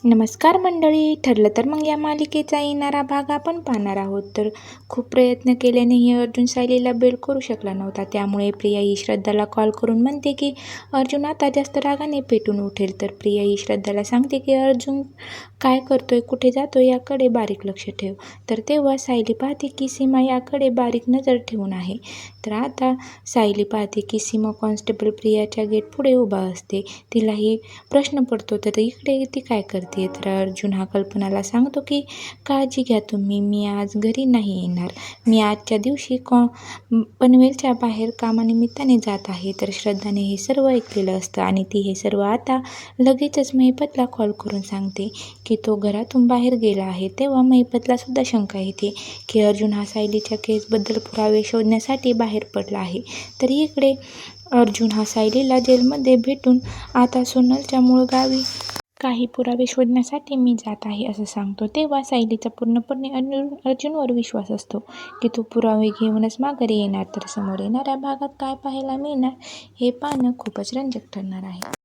नमस्कार मंडळी. ठरलं तर मग या मालिकेचा येणारा भाग आपण पाहणार आहोत. तर खूप प्रयत्न केल्यानेही अर्जुन सायलीला बेल करू शकला नव्हता. त्यामुळे प्रिया ही श्रद्धाला कॉल करून म्हणते की अर्जुन आता जास्त रागाने पेटून उठेल. तर प्रिया ही श्रद्धाला सांगते की अर्जुन काय करतोय, कुठे जातोय याकडे बारीक लक्ष ठेव. तर तेव्हा सायली पाहते की सीमा याकडे बारीक नजर ठेवून आहे. तर आता सायली पाहते की सीमा कॉन्स्टेबल प्रियाच्या गेट पुढे उभा असते. तिलाही प्रश्न पडतो, तर इकडे ती काय करते. तर अर्जुन हा कल्पनाला सांगतो की काळजी घ्या तुम्ही, मी आज घरी नाही येणार. मी आजच्या दिवशी पनवेलच्या बाहेर कामानिमित्ताने जात आहे. तर श्रद्धाने हे सर्व ऐकलेलं असतं आणि ती हे सर्व आता लगेचच महिपतला कॉल करून सांगते की तो घरातून बाहेर गेला आहे. तेव्हा महिपतला सुद्धा शंका येते की अर्जुन हा सायलीच्या केसबद्दल पुरावे शोधण्यासाठी बाहेर पडला आहे. तर इकडे अर्जुन हा सायलीला जेलमध्ये भेटून आता सोनलच्या मूळ गावी काही पुरावे शोधण्यासाठी मी जात आहे असं सांगतो. तेव्हा सायलीचा पूर्णपणे अर्जुनवर विश्वास असतो की तो पुरावे घेऊनच माघारी येणार. तर समोर येणाऱ्या भागात काय पाहायला मिळणार हे पाहणं खूपच रंजक ठरणार आहे.